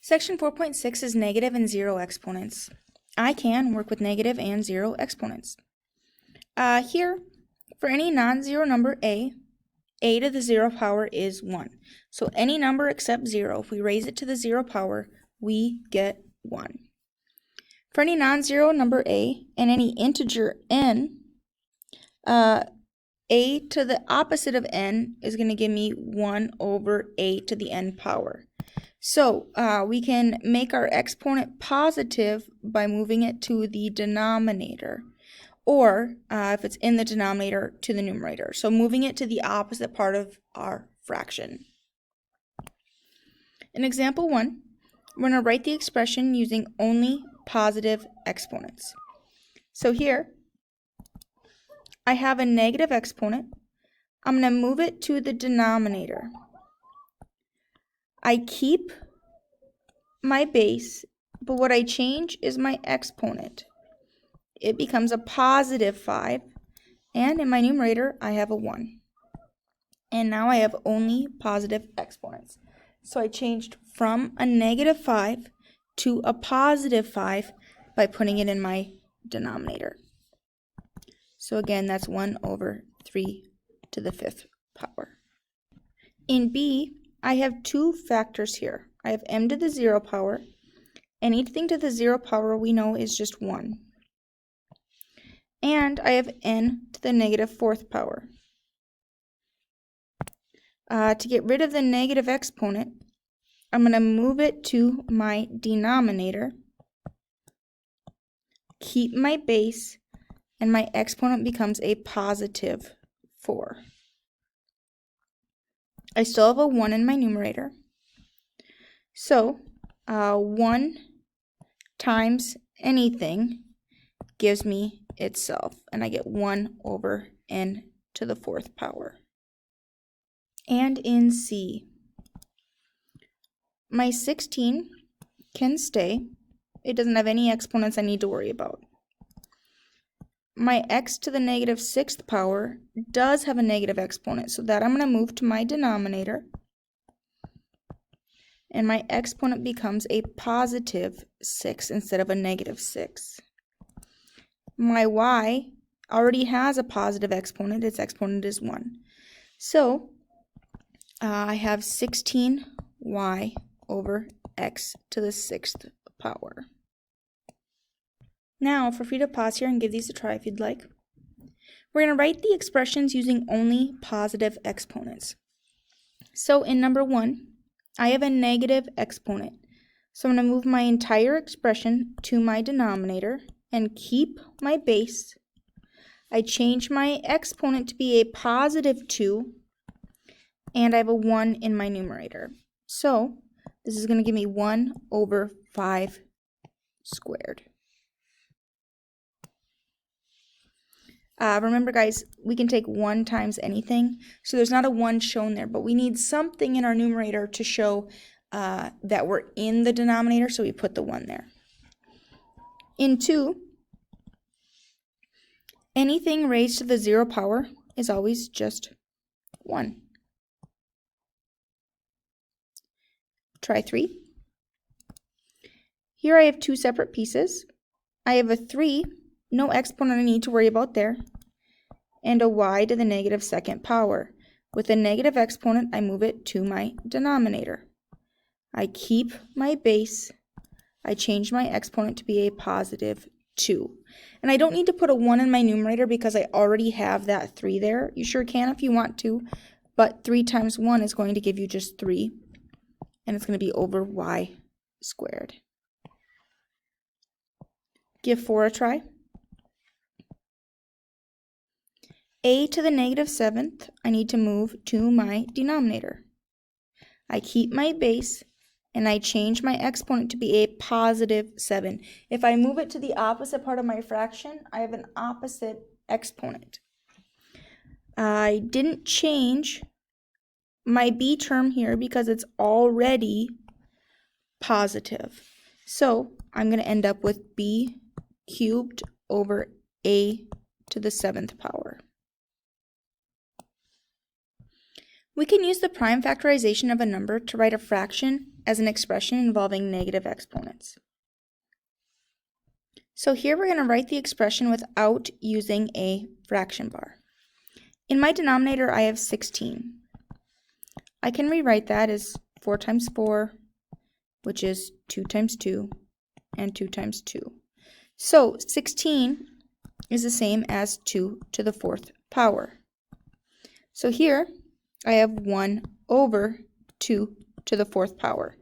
Section 4.6 is negative and zero exponents. I can work with negative and zero exponents. Here, for any non-zero number a to the 0 power is 1. So any number except 0, if we raise it to the 0 power, we get 1. For any non-zero number a and any integer n, a to the opposite of n is going to give me 1 over a to the n power. So we can make our exponent positive by moving it to the denominator, or if it's in the denominator, to the numerator. So moving it to the opposite part of our fraction. In example 1, we're going to write the expression using only positive exponents. So here, I have a negative exponent. I'm going to move it to the denominator. I keep my base, but what I change is my exponent. It becomes a positive 5, and in my numerator, I have a 1. And now I have only positive exponents. So I changed from a negative 5 to a positive 5 by putting it in my denominator. So again, that's 1 over 3 to the 5th power. In B, I have two factors here. I have m to the 0 power. Anything to the 0 power we know is just 1. And I have n to the negative 4th power. To get rid of the negative exponent, I'm going to move it to my denominator, keep my base, and my exponent becomes a positive 4. I still have a 1 in my numerator. So 1 times anything gives me itself, and I get 1 over n to the 4th power. And in C, my 16 can stay. It doesn't have any exponents I need to worry about. My x to the negative 6th power does have a negative exponent, so that I'm going to move to my denominator, and my exponent becomes a positive 6 instead of a negative 6. My y already has a positive exponent. Its exponent is 1. So I have 16y over x to the 6th power. Now, feel free to pause here and give these a try if you'd like. We're going to write the expressions using only positive exponents. So in number 1, I have a negative exponent. So I'm going to move my entire expression to my denominator and keep my base. I change my exponent to be a positive 2, and I have a 1 in my numerator. So this is going to give me 1 over 5 squared. Remember, guys, we can take 1 times anything, so there's not a 1 shown there, but we need something in our numerator to show that we're in the denominator, so we put the 1 there. In 2, anything raised to the 0 power is always just 1. Try 3. Here I have 2 separate pieces. I have a 3, no exponent I need to worry about there, and a y to the negative 2nd power. With a negative exponent, I move it to my denominator. I keep my base. I change my exponent to be a positive 2. And I don't need to put a 1 in my numerator because I already have that 3 there. You sure can if you want to, but 3 times 1 is going to give you just 3, and it's going to be over y squared. Give 4 a try. A to the negative 7th, I need to move to my denominator. I keep my base, and I change my exponent to be a positive 7. If I move it to the opposite part of my fraction, I have an opposite exponent. I didn't change my b term here because it's already positive. So I'm going to end up with b cubed over a to the 7th power. We can use the prime factorization of a number to write a fraction as an expression involving negative exponents. So here we're going to write the expression without using a fraction bar. In my denominator, I have 16. I can rewrite that as 4 times 4, which is 2 times 2, and 2 times 2. So 16 is the same as 2 to the 4th power. So here I have 1 over 2 to the 4th power.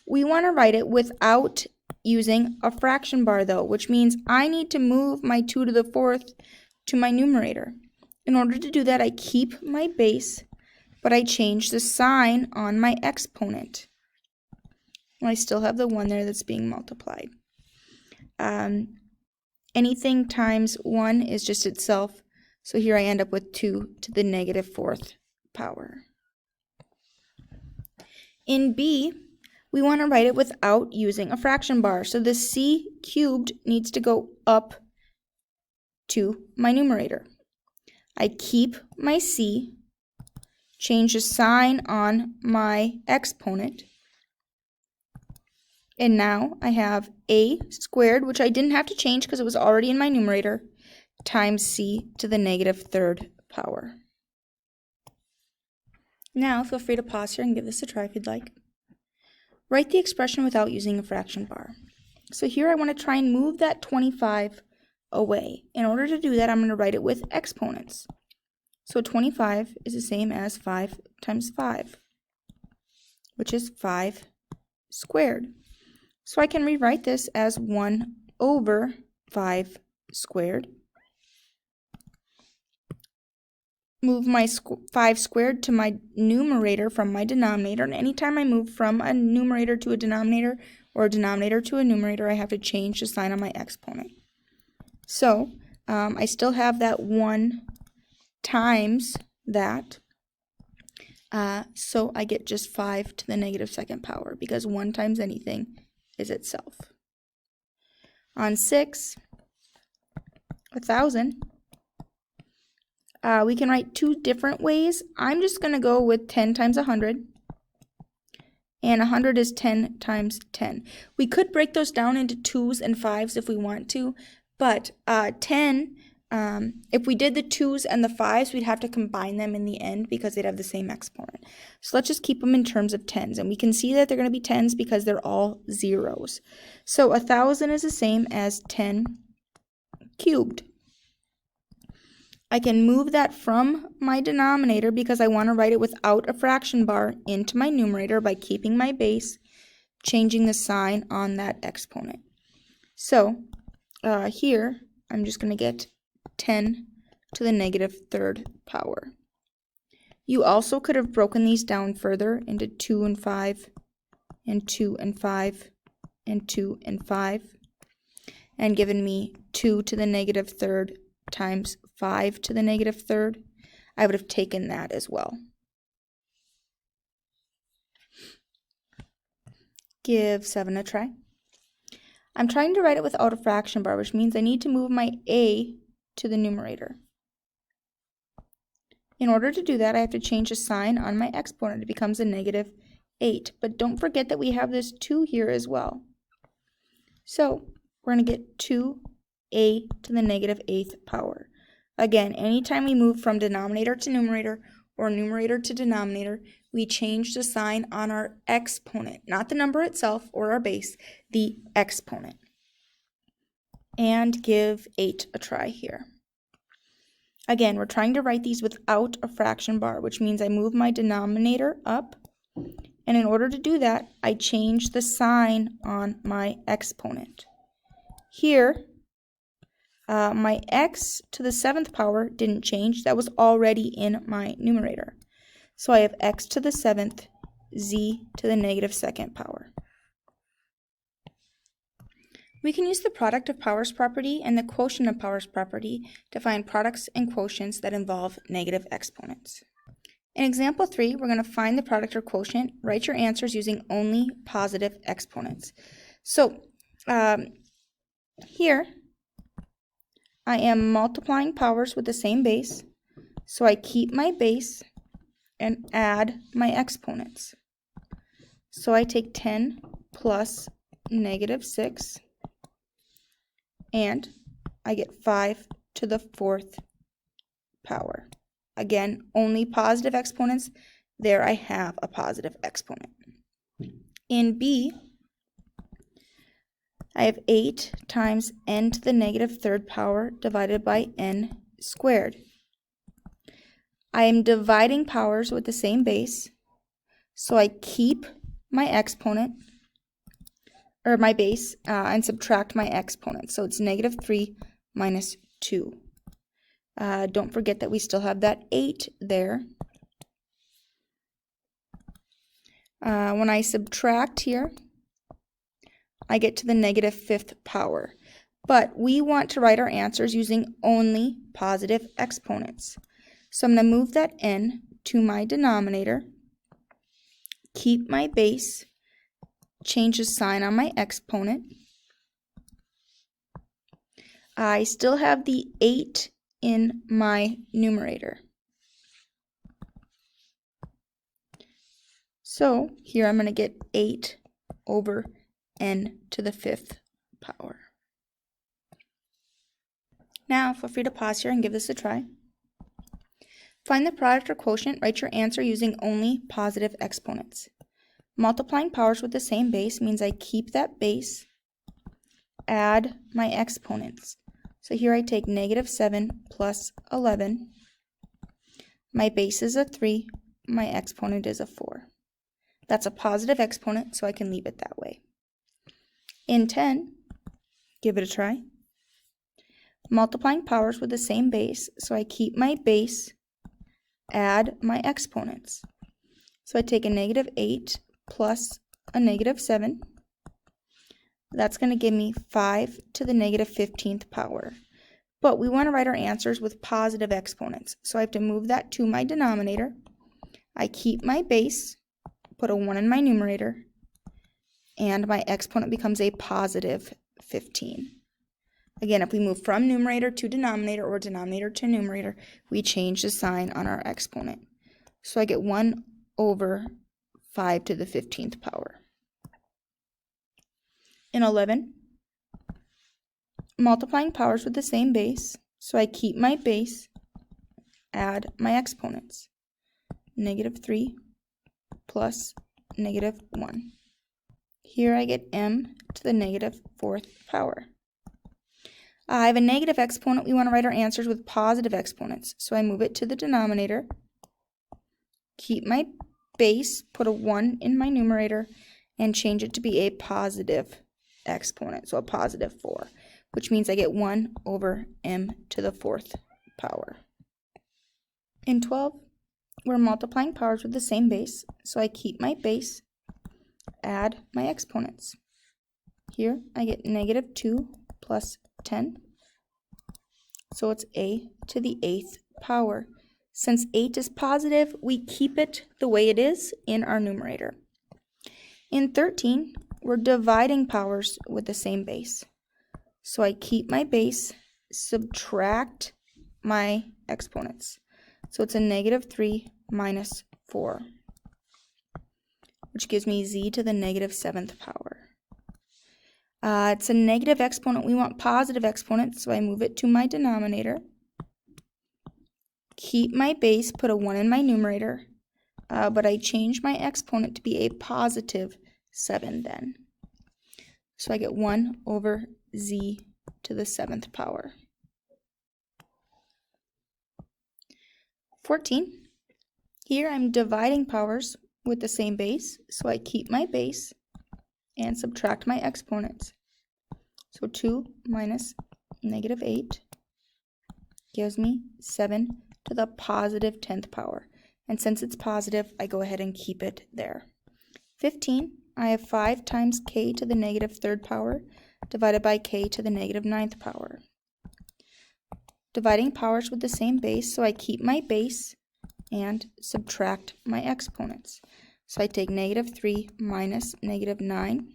We want to write it without using a fraction bar though, which means I need to move my 2 to the 4th to my numerator. In order to do that, I keep my base, but I change the sign on my exponent. I still have the 1 there that's being multiplied. Anything times 1 is just itself, so here I end up with 2 to the negative 4th power. In B, we want to write it without using a fraction bar, so the c cubed needs to go up to my numerator. I keep my c, change the sign on my exponent, and now I have a squared, which I didn't have to change because it was already in my numerator, times c to the negative 3rd power. Now feel free to pause here and give this a try if you'd like. Write the expression without using a fraction bar. So here I want to try and move that 25 away. In order to do that, I'm going to write it with exponents. So 25 is the same as 5 times 5, which is 5 squared. So I can rewrite this as 1 over 5 squared. Move my 5 squared to my numerator from my denominator, and anytime I move from a numerator to a denominator or a denominator to a numerator, I have to change the sign on my exponent. So I still have that 1 times that, so I get just 5 to the negative 2nd power, because 1 times anything is itself. On 6, 1,000, we can write 2 different ways. I'm just going to go with 10 times 100, and 100 is 10 times 10. We could break those down into 2s and 5s if we want to, but 10, if we did the 2s and the 5s, we'd have to combine them in the end because they'd have the same exponent. So let's just keep them in terms of 10s, and we can see that they're going to be 10s because they're all zeros. So 1,000 is the same as 10 cubed. I can move that from my denominator because I want to write it without a fraction bar into my numerator by keeping my base, changing the sign on that exponent. So here I'm just going to get 10 to the negative 3rd power. You also could have broken these down further into 2 and 5, and 2 and 5, and 2 and 5, and given me 2 to the negative 3rd times 5 to the negative 3rd. I would have taken that as well. Give 7 a try. I'm trying to write it without a fraction bar, which means I need to move my a to the numerator. In order to do that, I have to change the sign on my exponent. It becomes a negative 8. But don't forget that we have this 2 here as well. So we're going to get 2a to the negative 8th power. Again, anytime we move from denominator to numerator or numerator to denominator, we change the sign on our exponent, not the number itself or our base, the exponent. And give 8 a try here. Again, we're trying to write these without a fraction bar, which means I move my denominator up, and in order to do that, I change the sign on my exponent. Here, my x to the 7th power didn't change. That was already in my numerator. So I have x to the 7th, z to the negative 2nd power. We can use the product of powers property and the quotient of powers property to find products and quotients that involve negative exponents. In example 3, we're going to find the product or quotient. Write your answers using only positive exponents. So here, I am multiplying powers with the same base, so I keep my base and add my exponents. So I take 10 plus negative 6, and I get 5 to the 4th power. Again, only positive exponents. There I have a positive exponent. In B, I have 8 times n to the negative 3rd power divided by n squared. I am dividing powers with the same base, so I keep my exponent, or my base, and subtract my exponent. So it's negative 3 minus 2. Don't forget that we still have that 8 there. When I subtract here, I get to the negative 5th power. But we want to write our answers using only positive exponents. So I'm going to move that n to my denominator, keep my base, change the sign on my exponent. I still have the 8 in my numerator. So here I'm going to get 8 over n to the 5th power. Now feel free to pause here and give this a try. Find the product or quotient, write your answer using only positive exponents. Multiplying powers with the same base means I keep that base, add my exponents. So here I take negative 7 plus 11. My base is a 3, my exponent is a 4. That's a positive exponent, so I can leave it that way. In 10, give it a try. Multiplying powers with the same base, so I keep my base, add my exponents. So I take a negative 8 plus a negative 7. That's going to give me 5 to the negative 15th power. But we want to write our answers with positive exponents. So I have to move that to my denominator. I keep my base, put a 1 in my numerator, and my exponent becomes a positive 15. Again, if we move from numerator to denominator or denominator to numerator, we change the sign on our exponent. So I get 1 over 5 to the 15th power. In 11, multiplying powers with the same base, so I keep my base, add my exponents. Negative 3 plus negative 1. Here I get m to the negative 4th power. I have a negative exponent. We want to write our answers with positive exponents. So I move it to the denominator, keep my base, put a 1 in my numerator, and change it to be a positive exponent, so a positive 4, which means I get 1 over m to the 4th power. In 12, we're multiplying powers with the same base, so I keep my base, add my exponents. Here I get negative 2 plus 10, so it's a to the 8th power. Since 8 is positive, we keep it the way it is in our numerator. In 13, we're dividing powers with the same base. So I keep my base, subtract my exponents. So it's a negative 3 minus 4, which gives me z to the negative 7th power. It's a negative exponent. We want positive exponents, so I move it to my denominator. Keep my base, put a 1 in my numerator, but I change my exponent to be a positive 7 then. So I get 1 over z to the 7th power. 14. Here I'm dividing powers with the same base, so I keep my base and subtract my exponents. So 2 minus negative 8 gives me 7 to the positive 10th power. And since it's positive, I go ahead and keep it there. 15, I have 5 times k to the negative 3rd power divided by k to the negative 9th power. Dividing powers with the same base, so I keep my base and subtract my exponents. So I take negative 3 minus negative 9.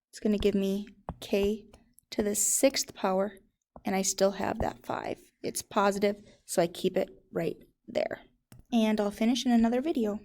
It's going to give me k to the 6th power, and I still have that 5. It's positive, so I keep it right there. And I'll finish in another video.